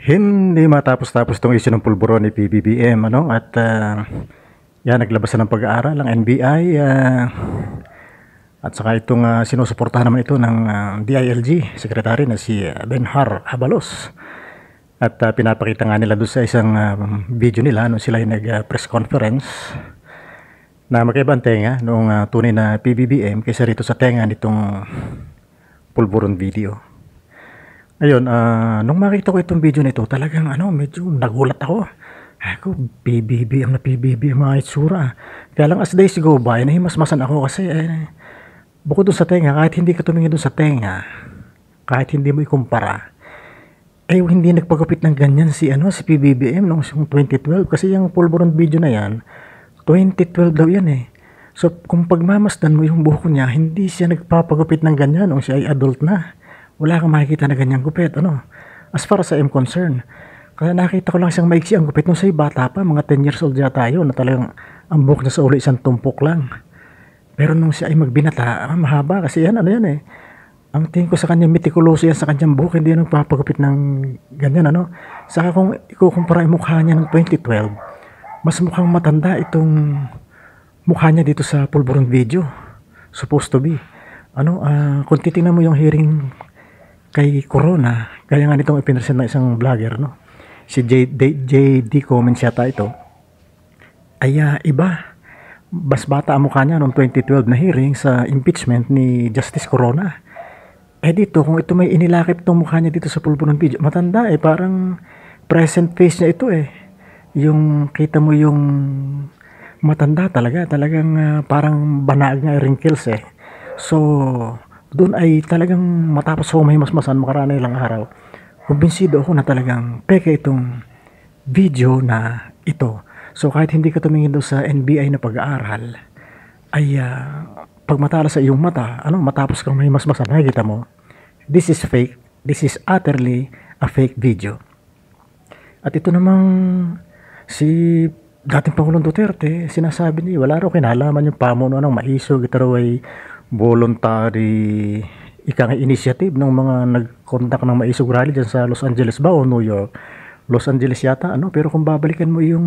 Hindi matapos-tapos tong issue ng pulburon ni PBBM, ano? At yan, naglabas na ng pag-aaral ang NBI, at saka itong sinusuportahan naman ito ng DILG secretary na si Benhar Abalos. At pinapakita nga nila doon sa isang video nila nung sila yung nag-press conference na magkaiba ang tenga noong tunay na PBBM kaysa rito sa tenga nitong pulburon video. Ayun, nung makita ko itong video nito, talagang medyo nagulat ako. Ako, PBB ang mga itsura. Kaya lang as days go by, nahimasmasan ako kasi bukod dun sa tenga, kahit hindi ka tumingin dun sa tenga, kahit hindi mo ikumpara, hindi nagpagupit ng ganyan si PBBM noong 2012 kasi yung pulburon video na yan, 2012 daw yan eh. So kung pagmamasdan mo yung buhok niya, hindi siya nagpapagupit ng ganyan nung siya ay adult na. Wala kang makikita na ganyang gupit, as far as I am concerned. Kaya nakita ko lang siyang maiksi ang gupit nung sa'yo bata pa, mga 10 years old yata yun, na talagang ang buhok niya sa ulo isang tumpok lang. Pero nung siya ay magbinata, mahaba kasi yan, ang tingin ko sa kanya, meticuloso yan sa kanyang buhok, hindi yan nagpapagupit ng ganyan, Saka kung ikukumpara yung mukha niya ng 2012, mas mukhang matanda itong mukha niya dito sa pulburon video. Supposed to be. Kung titingnan mo yung hearing kay Corona, kaya nga nitong ipinresent ng isang vlogger, si JD Comments yata ito, ay iba. Bas bata ang mukha niya noong 2012 na hearing sa impeachment ni Justice Corona. Dito, kung ito may inilakip itong mukha niya dito sa pulburon video, matanda parang present face niya ito Yung kita mo yung matanda talagang parang banag nga wrinkles So, doon ay talagang matapos ako mahimasmasan makaraan ilang araw, kumbinsido ako na talagang peke itong video na ito. So kahit hindi ka tumingin doon sa NBI na pag-aaral, ay pag matala sa iyong mata, matapos kang mahimasmasan, nakikita mo, this is fake, this is utterly a fake video. At ito namang si dating Pangulong Duterte, sinasabi niya, wala raw kinalaman yung pamuno ng maisog, ito raw ay voluntary initiative ng mga nag-conduct ng maisog rally dyan sa Los Angeles ba o New York? Los Angeles yata, pero kung babalikan mo yung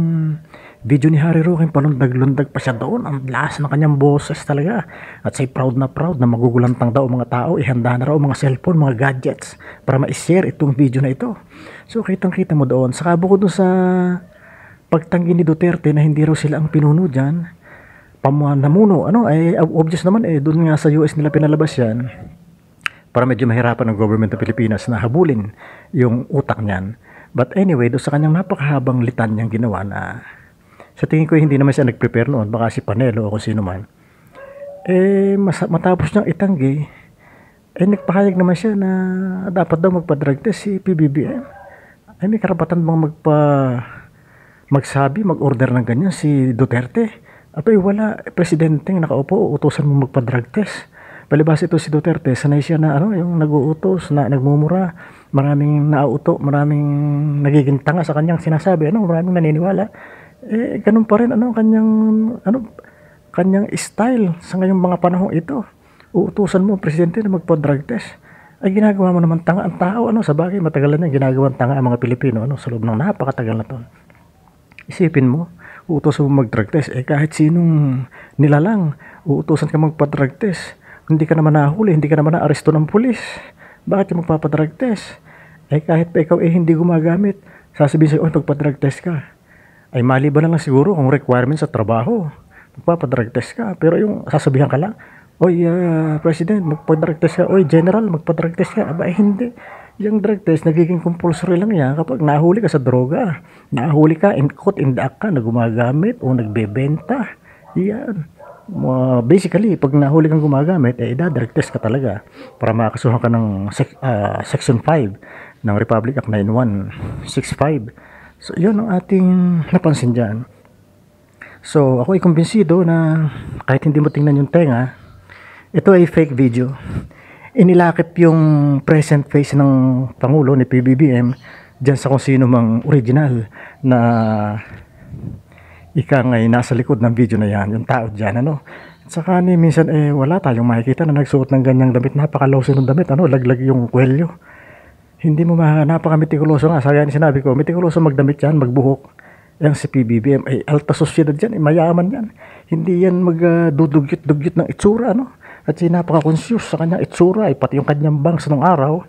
video ni Harry Roque, palundag-lundag pa siya doon, ang lakas ng kanyang boses talaga, at say proud na magugulantang daw mga tao, ihanda na raw mga cellphone, mga gadgets para ma-share itong video na ito. So kitang-kita mo doon, saka bukod doon sa pagtanggi ni Duterte na hindi raw sila ang pinuno dyan, namuno, obvious naman doon nga sa US nila pinalabas yan para medyo mahirapan ng government ng Pilipinas na habulin yung utak niyan. But anyway, doon sa kanyang napakahabang litan niyang ginawa na sa tingin ko hindi naman siya nag-prepare noon, baka si Panelo o kung sino man. Matapos niyang itanggi, nagpahayag naman siya na dapat daw magpa-drug test si PBBM. May karapatan bang magsabi, mag-order ng ganyan si Duterte? Wala, presidenteng nakaupo, utusan mo magpa-drug test. Palibas ito si Duterte, sanay siya na yung nag-uutos, na nagmumura, maraming nauuto, maraming nagiging tanga sa kanyang sinasabi, maraming naniniwala. Ganun pa rin kanyang style sa ngayong mga panahong ito. Uutusan mo presidente na magpa-drug test. Ginagawa mo naman tanga ang tao, sa bagay matagal na ginagawang tanga ang mga Pilipino, sa loob ng napakatagal na to. Isipin mo, uutosan mo mag-drug test, kahit sinong nilalang, uutosan ka magpa-drug test. Hindi ka naman nahuli, hindi ka naman na-aresto ng pulis. Bakit ka magpapa-drug test? Kahit pa ikaw hindi gumagamit, sasabihin sa'yo, magpa-drug test ka. Maliban na lang siguro kung requirement sa trabaho. Magpapa-drug test ka, pero yung sasabihan ka lang, President, magpa-drug test ka. General, magpa-drug test ka. Hindi. Yung drug test, nagiging compulsory lang yan kapag nahuli ka sa droga. Nahuli ka, caught in the act ka, na gumagamit o nagbebenta. Yan. Basically, pag nahuli kang gumagamit, drug test ka talaga para makakasuhan ka ng Section 5 ng Republic Act 9165. So, yun ang ating napansin dyan. So, ako ay kumbinsido na kahit hindi mo tingnan yung tenga, ito ay fake video. Inilakip yung present face ng Pangulo ni PBBM dyan sa kung sino mang original na ngay nasa likod ng video na yan, yung tao dyan, Saka minsan wala tayong makikita na nagsuot ng ganyang damit, napakalawso ng damit, laglag yung kwelyo. Hindi mo napaka-metikuloso nga, sagaya ni sinabi ko, metikuloso magdamit yan, magbuhok. Yang si PBBM ay alta sosyedad yan, mayaman yan. Hindi yan magdudugyot-dugyot ng itsura, no? At siya napaka-conscious sa kanyang itsura, ay pati yung kanyang bangs nung araw.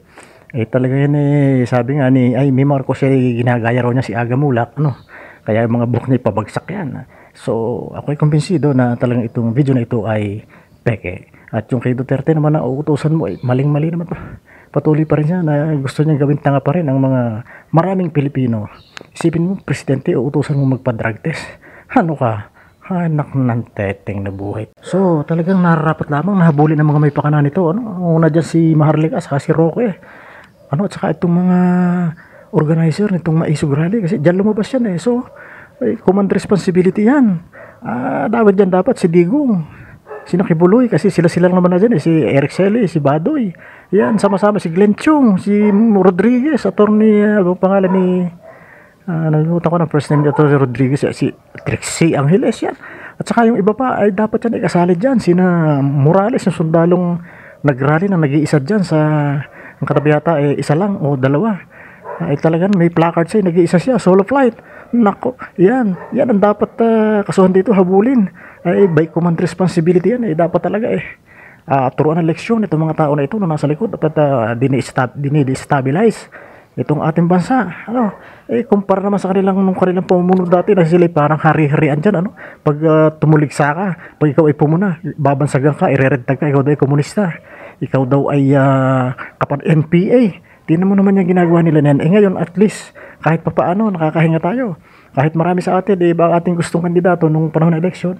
Talaga yan sabi nga ni Amy Marcos ay ginagaya raw niya si Aga Mulak, no? Kaya yung mga buhok niya pabagsak yan. So, ako'y kumbinsido na talagang itong video na ito ay peke. At yung kay Duterte naman na uutusan mo, maling-mali naman to. Patuloy pa rin siya na gusto niya gawin tanga pa rin ang mga maraming Pilipino. Isipin mo, presidente, uutusan mo magpa-drug test. Ano ka? Anak ng teteng na buhay. So, talagang nararapat lamang nahabulin ng mga may pakana nito. Una dyan si Maharlika, saka si Roque. At saka itong mga organizer nitong Maisog Rally. Kasi dyan lumabas yan . So, command responsibility yan. Dapat si Digong. Si Nakibuloy, kasi sila lang naman na dyan . Si Eric Selle, si Badoy. Yan, sama-sama si Glenn Chung, si Rodriguez, attorney, ang pangalan ni, nalimutan ko ng first name ni attorney Rodriguez, si Trixie Angeles, yan. At saka yung iba pa, ay dapat yan ikasali dyan, sina Morales, yung sundalong nagrally na nag-iisa dyan sa, ang katabi yata, isa lang o dalawa. Talagang may placard siya, nag-iisa siya, solo flight. Nako, yan ang dapat kasuhan dito, habulin. By command responsibility yan, dapat talaga turuan ng leksyon itong mga tao na ito na nasa likod, dapat dinidestabilize itong ating bansa. Kumpara naman sa nung kanilang pumuno dati na sila parang hari-harian dyan. Pag tumuligsa ka, pag ikaw ay pumuna, babansagan ka, ireredtag ka, ikaw daw ay komunista, ikaw daw ay kapag NPA. Tingnan mo naman yung ginagawa nila na yan. Ngayon at least kahit papaano nakakahinga tayo, kahit marami sa atin ba ang ating gustong kandidato nung panahon ng election,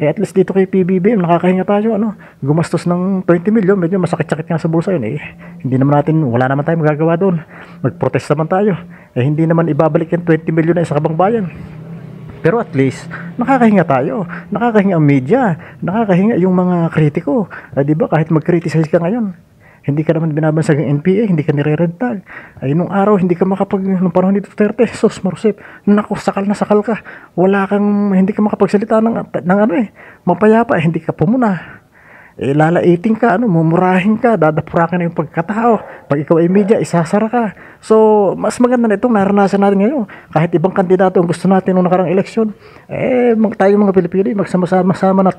at least dito kay PBBM nakakahinga tayo. Gumastos ng 20 million, medyo masakit-sakit nga sa bulsa yun. Hindi naman natin, wala naman tayo magagawa doon, magprotest naman tayo, hindi naman ibabalik yung 20 million na sa kabang bayan. Pero at least nakakahinga tayo, nakakahinga ang media, nakakahinga yung mga kritiko. Diba, kahit mag-criticize ka ngayon, hindi ka naman binabansag ng NPA, hindi ka nire-red-tag. Nung araw, hindi ka nung panahon ni Duterte, sos marusip, naku, sakal na sakal ka. Hindi ka makapagsalita ng mapayapa, hindi ka pumuna. Lalaiting ka, mumurahin ka, dadapurakin na yung pagkatao. Pag ikaw ay media, isasara ka. So, mas maganda na itong naranasan natin ngayon. Kahit ibang kandidato ang gusto natin nung nakarang eleksyon, tayo mga Pilipino, magsama-sama na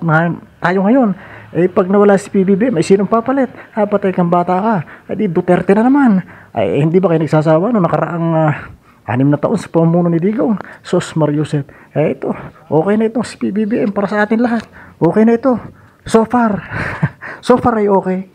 tayo ngayon. Pag nawala si PBBM, sinong papalit? Patay kang bata ka. Duterte na naman. Hindi ba kayo nagsasawa nung nakaraang 6 na taon sa pamuno ni Digong? Sos Mariusep. Ito, okay na itong si PBBM para sa atin lahat. Okay na ito. So far ay okay.